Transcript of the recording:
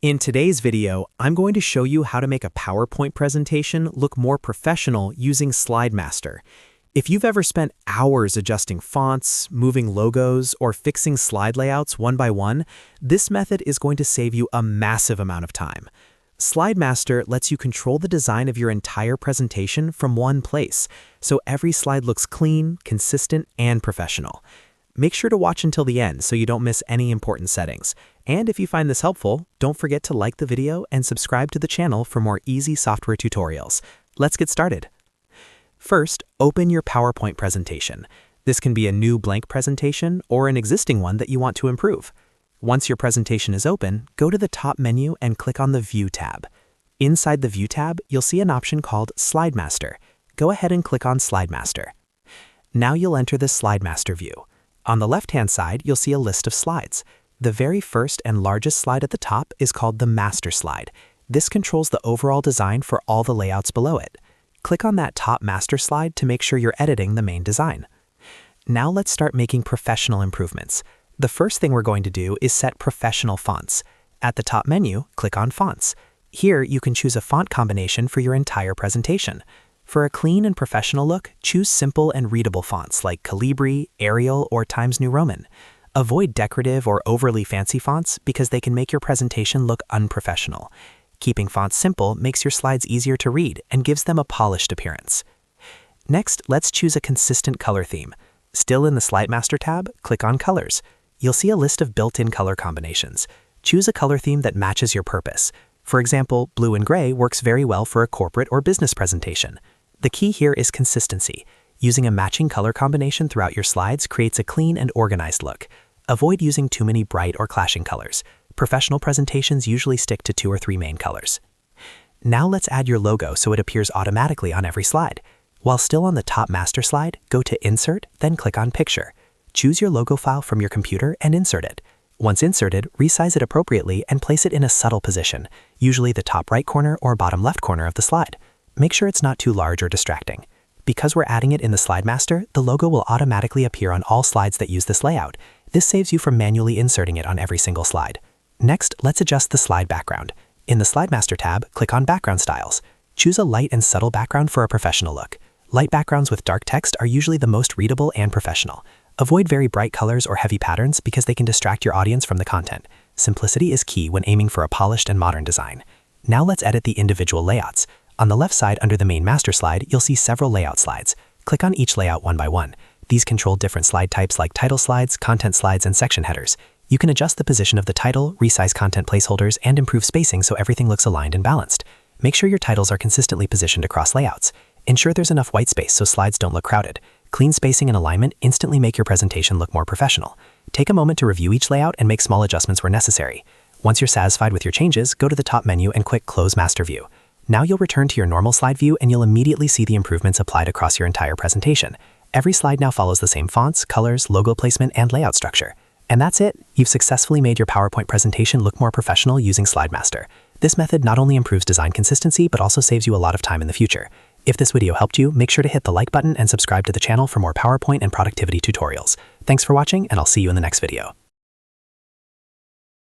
In today's video, I'm going to show you how to make a PowerPoint presentation look more professional using SlideMaster. If you've ever spent hours adjusting fonts, moving logos, or fixing slide layouts one by one, this method is going to save you a massive amount of time. SlideMaster lets you control the design of your entire presentation from one place, so every slide looks clean, consistent, and professional. Make sure to watch until the end so you don't miss any important settings. And if you find this helpful, don't forget to like the video and subscribe to the channel for more easy software tutorials. Let's get started. First, open your PowerPoint presentation. This can be a new blank presentation or an existing one that you want to improve. Once your presentation is open, go to the top menu and click on the View tab. Inside the View tab, you'll see an option called SlideMaster. Go ahead and click on SlideMaster. Now you'll enter the SlideMaster view. On the left-hand side, you'll see a list of slides. The very first and largest slide at the top is called the Master Slide. This controls the overall design for all the layouts below it. Click on that top Master Slide to make sure you're editing the main design. Now let's start making professional improvements. The first thing we're going to do is set professional fonts. At the top menu, click on Fonts. Here, you can choose a font combination for your entire presentation. For a clean and professional look, choose simple and readable fonts like Calibri, Arial, or Times New Roman. Avoid decorative or overly fancy fonts because they can make your presentation look unprofessional. Keeping fonts simple makes your slides easier to read and gives them a polished appearance. Next, let's choose a consistent color theme. Still in the SlideMaster tab, click on Colors. You'll see a list of built-in color combinations. Choose a color theme that matches your purpose. For example, blue and gray works very well for a corporate or business presentation. The key here is consistency. Using a matching color combination throughout your slides creates a clean and organized look. Avoid using too many bright or clashing colors. Professional presentations usually stick to 2 or 3 main colors. Now let's add your logo so it appears automatically on every slide. While still on the top master slide, go to Insert, then click on Picture. Choose your logo file from your computer and insert it. Once inserted, resize it appropriately and place it in a subtle position, usually the top right corner or bottom left corner of the slide. Make sure it's not too large or distracting. Because we're adding it in the SlideMaster, the logo will automatically appear on all slides that use this layout. This saves you from manually inserting it on every single slide. Next, let's adjust the slide background. In the SlideMaster tab, click on Background Styles. Choose a light and subtle background for a professional look. Light backgrounds with dark text are usually the most readable and professional. Avoid very bright colors or heavy patterns because they can distract your audience from the content. Simplicity is key when aiming for a polished and modern design. Now let's edit the individual layouts. On the left side under the main master slide, you'll see several layout slides. Click on each layout one by one. These control different slide types like title slides, content slides, and section headers. You can adjust the position of the title, resize content placeholders, and improve spacing so everything looks aligned and balanced. Make sure your titles are consistently positioned across layouts. Ensure there's enough white space so slides don't look crowded. Clean spacing and alignment instantly make your presentation look more professional. Take a moment to review each layout and make small adjustments where necessary. Once you're satisfied with your changes, go to the top menu and click Close Master View. Now you'll return to your normal slide view and you'll immediately see the improvements applied across your entire presentation. Every slide now follows the same fonts, colors, logo placement, and layout structure. And that's it. You've successfully made your PowerPoint presentation look more professional using SlideMaster. This method not only improves design consistency, but also saves you a lot of time in the future. If this video helped you, make sure to hit the like button and subscribe to the channel for more PowerPoint and productivity tutorials. Thanks for watching, and I'll see you in the next video.